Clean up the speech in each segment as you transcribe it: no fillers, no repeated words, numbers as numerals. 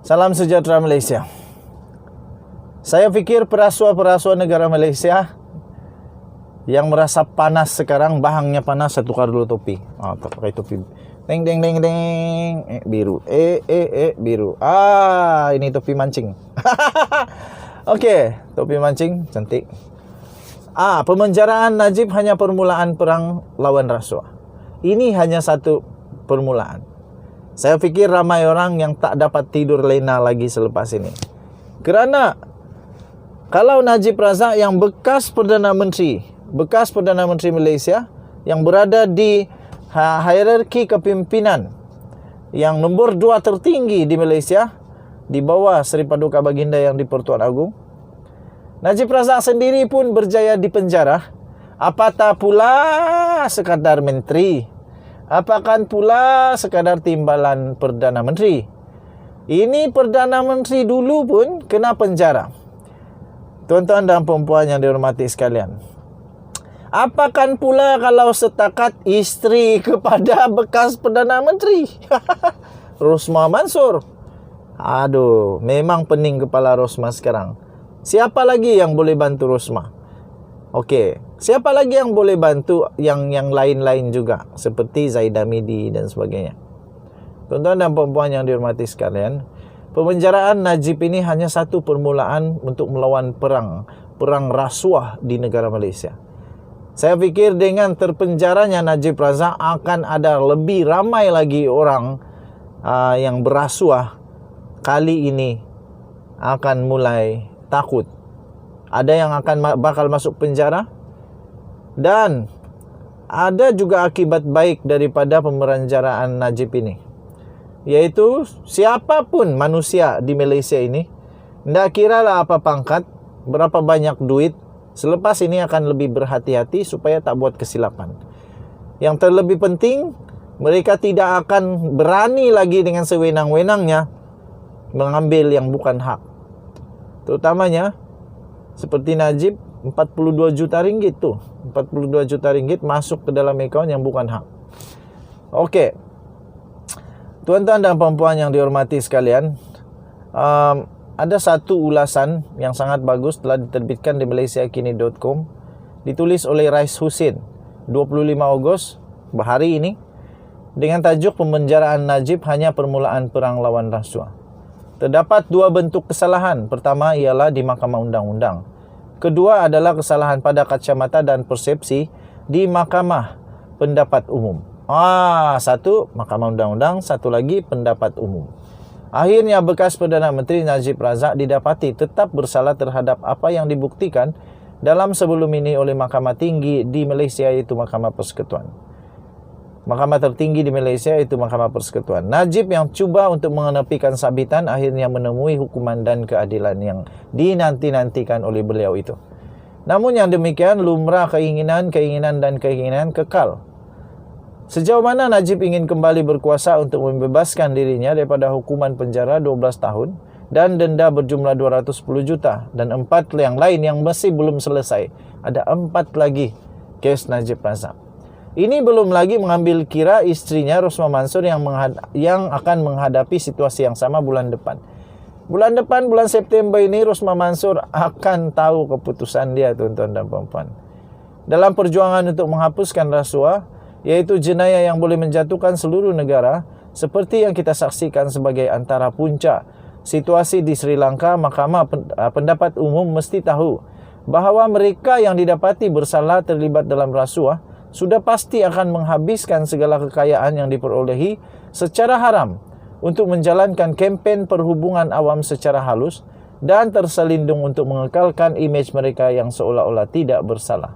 Salam sejahtera Malaysia. Saya fikir perasua-perasua negara Malaysia yang merasa panas sekarang, bahangnya panas, saya tukar dulu topi. Pakai topi. Deng deng deng deng. Biru. Biru. Ini topi mancing. Okey, topi mancing cantik. Pemenjaraan Najib hanya permulaan perang lawan rasuah. Ini hanya satu permulaan. Saya fikir ramai orang yang tak dapat tidur lena lagi selepas ini. Kerana kalau Najib Razak yang bekas Perdana Menteri Malaysia, yang berada di hierarki kepimpinan yang nombor 2 tertinggi di Malaysia, di bawah Seri Paduka Baginda yang di Pertuan Agong, Najib Razak sendiri pun berjaya di penjara. Apatah pula sekadar menteri, apakah pula sekadar timbalan Perdana Menteri. Ini Perdana Menteri dulu pun kena penjara. Tuan-tuan dan puan-puan yang dihormati sekalian, apakah pula kalau setakat isteri kepada bekas Perdana Menteri Rosmah Mansor. Memang pening kepala Rosmah sekarang. Siapa lagi yang boleh bantu Rosmah? Okey, siapa lagi yang boleh bantu yang lain-lain juga, seperti Zaidah Midi dan sebagainya. Tuan-tuan dan puan-puan yang dihormati sekalian, pemenjaraan Najib ini hanya satu permulaan untuk melawan perang rasuah di negara Malaysia. Saya fikir dengan terpenjaranya Najib Razak akan ada lebih ramai lagi orang yang berasuah kali ini akan mulai takut. Ada yang bakal masuk penjara, dan ada juga akibat baik daripada pemenjaraan Najib ini, yaitu siapapun manusia di Malaysia ini, tidak kiralah apa pangkat, berapa banyak duit, selepas ini akan lebih berhati-hati supaya tak buat kesilapan. Yang terlebih penting, mereka tidak akan berani lagi dengan sewenang-wenangnya mengambil yang bukan hak. Terutamanya seperti Najib, 42 juta ringgit tu. 42 juta ringgit masuk ke dalam akaun yang bukan hak. Okey. Tuan-tuan dan puan-puan yang dihormati sekalian, ada satu ulasan yang sangat bagus telah diterbitkan di malaysiakini.com, ditulis oleh Rais Husin 25 Ogos hari ini, dengan tajuk Pemenjaraan Najib hanya permulaan perang lawan rasuah. Terdapat dua bentuk kesalahan. Pertama ialah di Mahkamah Undang-Undang. Kedua adalah kesalahan pada kacamata dan persepsi di Mahkamah Pendapat Umum. Satu Mahkamah Undang-Undang, satu lagi pendapat umum. Akhirnya bekas Perdana Menteri Najib Razak didapati tetap bersalah terhadap apa yang dibuktikan dalam sebelum ini oleh Mahkamah Tinggi di Malaysia, iaitu Mahkamah Persekutuan. Mahkamah tertinggi di Malaysia itu Mahkamah Persekutuan. Najib yang cuba untuk mengenepikan sabitan akhirnya menemui hukuman dan keadilan yang dinanti-nantikan oleh beliau itu. Namun yang demikian lumrah keinginan kekal. Sejauh mana Najib ingin kembali berkuasa untuk membebaskan dirinya daripada hukuman penjara 12 tahun dan denda berjumlah 210 juta dan 4 yang lain yang masih belum selesai. Ada 4 lagi kes Najib Razak. Ini belum lagi mengambil kira istrinya Rosmah Mansor yang akan menghadapi situasi yang sama bulan depan. Bulan September ini Rosmah Mansor akan tahu keputusan dia, tuan-tuan dan puan-puan. Dalam perjuangan untuk menghapuskan rasuah, yaitu jenayah yang boleh menjatuhkan seluruh negara, seperti yang kita saksikan sebagai antara puncak situasi di Sri Lanka, Mahkamah Pendapat Umum mesti tahu bahawa mereka yang didapati bersalah terlibat dalam rasuah sudah pasti akan menghabiskan segala kekayaan yang diperolehi secara haram untuk menjalankan kempen perhubungan awam secara halus dan terselindung untuk mengekalkan imej mereka yang seolah-olah tidak bersalah.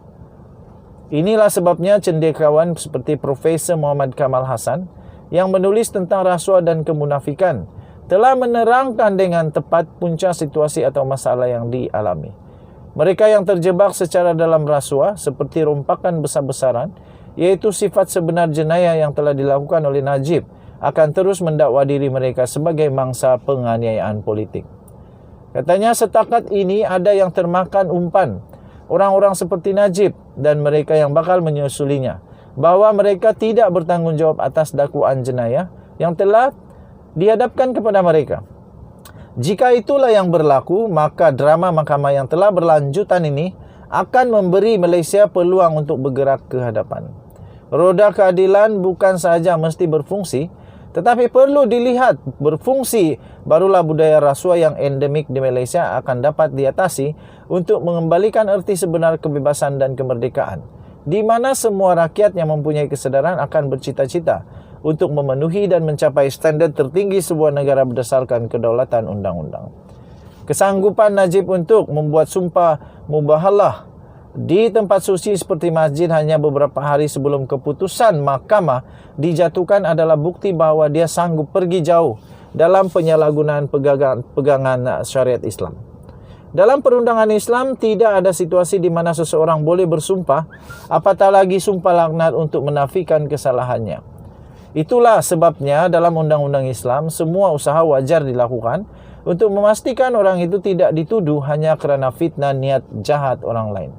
Inilah sebabnya cendekiawan seperti Profesor Muhammad Kamal Hassan yang menulis tentang rasuah dan kemunafikan telah menerangkan dengan tepat puncak situasi atau masalah yang dialami. Mereka yang terjebak secara dalam rasuah seperti rompakan besar-besaran, yaitu sifat sebenar jenayah yang telah dilakukan oleh Najib, akan terus mendakwa diri mereka sebagai mangsa penganiayaan politik. Katanya setakat ini ada yang termakan umpan orang-orang seperti Najib dan mereka yang bakal menyusulinya, bahawa mereka tidak bertanggungjawab atas dakwaan jenayah yang telah dihadapkan kepada mereka. Jika itulah yang berlaku, maka drama mahkamah yang telah berlanjutan ini akan memberi Malaysia peluang untuk bergerak ke hadapan. Roda keadilan bukan sahaja mesti berfungsi, tetapi perlu dilihat berfungsi, barulah budaya rasuah yang endemik di Malaysia akan dapat diatasi untuk mengembalikan erti sebenar kebebasan dan kemerdekaan, di mana semua rakyat yang mempunyai kesedaran akan bercita-cita untuk memenuhi dan mencapai standard tertinggi sebuah negara berdasarkan kedaulatan undang-undang. Kesanggupan Najib untuk membuat sumpah mubahalah di tempat suci seperti masjid hanya beberapa hari sebelum keputusan mahkamah dijatuhkan adalah bukti bahawa dia sanggup pergi jauh dalam penyalahgunaan pegangan syariat Islam. Dalam perundangan Islam, tidak ada situasi di mana seseorang boleh bersumpah, apatah lagi sumpah laknat untuk menafikan kesalahannya. Itulah sebabnya dalam undang-undang Islam, semua usaha wajar dilakukan untuk memastikan orang itu tidak dituduh hanya kerana fitnah niat jahat orang lain.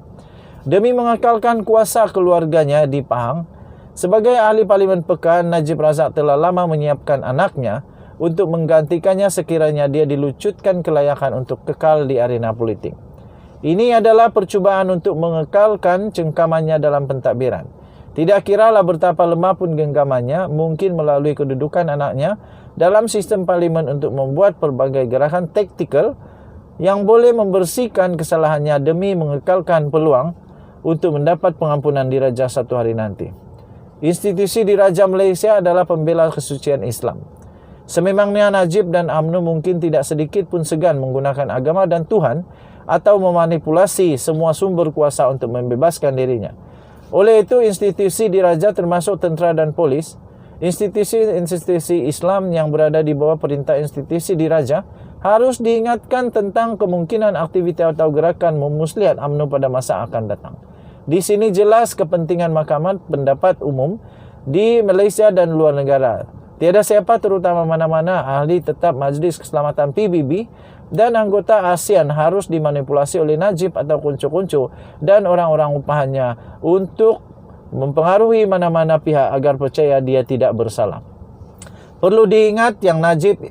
Demi mengekalkan kuasa keluarganya di Pahang, sebagai ahli Parlimen Pekan, Najib Razak telah lama menyiapkan anaknya untuk menggantikannya sekiranya dia dilucutkan kelayakan untuk kekal di arena politik. Ini adalah percubaan untuk mengekalkan cengkamannya dalam pentadbiran. Tidak kiralah betapa lemah pun genggamannya, mungkin melalui kedudukan anaknya dalam sistem parlimen untuk membuat pelbagai gerakan taktikal yang boleh membersihkan kesalahannya demi mengekalkan peluang untuk mendapat pengampunan diraja satu hari nanti. Institusi diraja Malaysia adalah pembela kesucian Islam. Sememangnya Najib dan UMNO mungkin tidak sedikit pun segan menggunakan agama dan Tuhan atau memanipulasi semua sumber kuasa untuk membebaskan dirinya. Oleh itu, institusi diraja termasuk tentera dan polis, institusi-institusi Islam yang berada di bawah perintah institusi diraja harus diingatkan tentang kemungkinan aktiviti atau gerakan memuslihat UMNO pada masa akan datang. Di sini jelas kepentingan mahkamah pendapat umum di Malaysia dan luar negara. Tiada siapa, terutama mana-mana ahli tetap Majlis Keselamatan PBB dan anggota ASEAN harus dimanipulasi oleh Najib atau kuncu-kuncu dan orang-orang upahannya untuk mempengaruhi mana-mana pihak agar percaya dia tidak bersalah. Perlu diingat yang Najib,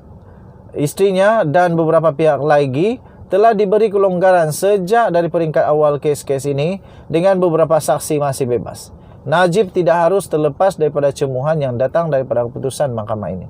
istrinya dan beberapa pihak lagi telah diberi kelonggaran sejak dari peringkat awal kes-kes ini dengan beberapa saksi masih bebas. Najib tidak harus terlepas daripada cemuhan yang datang daripada keputusan mahkamah ini.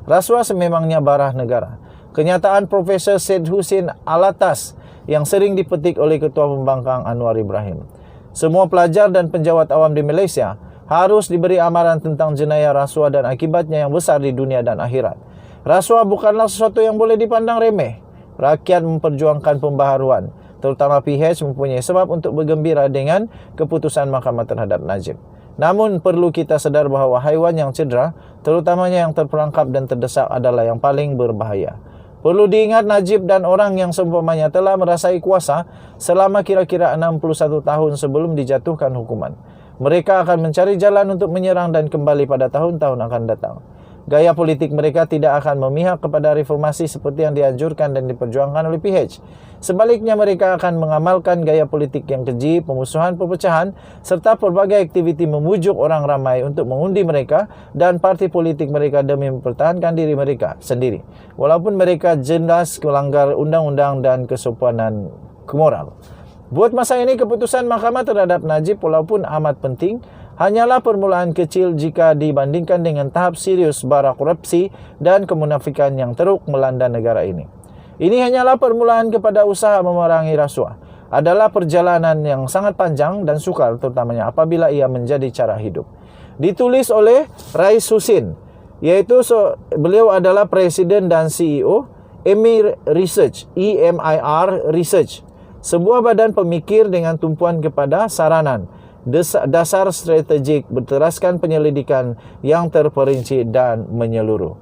Rasuah sememangnya barah negara. Kenyataan Profesor Syed Hussein Alatas yang sering dipetik oleh Ketua Pembangkang Anwar Ibrahim. Semua pelajar dan penjawat awam di Malaysia harus diberi amaran tentang jenayah rasuah dan akibatnya yang besar di dunia dan akhirat. Rasuah bukanlah sesuatu yang boleh dipandang remeh. Rakyat memperjuangkan pembaharuan, terutama PH mempunyai sebab untuk bergembira dengan keputusan mahkamah terhadap Najib. Namun perlu kita sedar bahawa haiwan yang cedera, terutamanya yang terperangkap dan terdesak adalah yang paling berbahaya. Perlu diingat Najib dan orang yang seumpamanya telah merasai kuasa selama kira-kira 61 tahun sebelum dijatuhkan hukuman. Mereka akan mencari jalan untuk menyerang dan kembali pada tahun-tahun akan datang. Gaya politik mereka tidak akan memihak kepada reformasi seperti yang dianjurkan dan diperjuangkan oleh PH. Sebaliknya, mereka akan mengamalkan gaya politik yang keji, pemusuhan, perpecahan, serta pelbagai aktiviti memujuk orang ramai untuk mengundi mereka dan parti politik mereka demi mempertahankan diri mereka sendiri, walaupun mereka jelas melanggar undang-undang dan kesopanan moral. Buat masa ini, keputusan mahkamah terhadap Najib walaupun amat penting, hanyalah permulaan kecil jika dibandingkan dengan tahap serius bara korupsi dan kemunafikan yang teruk melanda negara ini. Ini hanyalah permulaan kepada usaha memerangi rasuah. Adalah perjalanan yang sangat panjang dan sukar, terutamanya apabila ia menjadi cara hidup. Ditulis oleh Rais Husin, iaitu beliau adalah Presiden dan CEO EMIR Research, EMIR Research, sebuah badan pemikir dengan tumpuan kepada saranan dasar strategik berteraskan penyelidikan yang terperinci dan menyeluruh.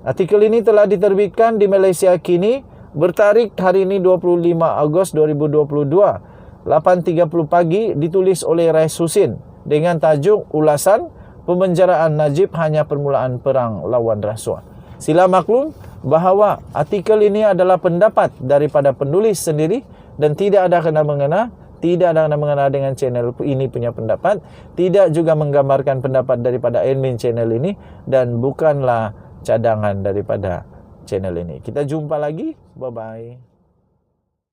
Artikel ini telah diterbitkan di Malaysia kini bertarikh hari ini 25 Ogos 2022 8.30 pagi, ditulis oleh Rais Husin dengan tajuk ulasan pemenjaraan Najib hanya permulaan perang lawan rasuah. Sila maklum bahawa artikel ini adalah pendapat daripada penulis sendiri dan tidak ada kena-mengena, tidak ada kena-mengena dengan channel ini punya pendapat, tidak juga menggambarkan pendapat daripada admin channel ini dan bukanlah cadangan daripada channel ini. Kita jumpa lagi. Bye-bye.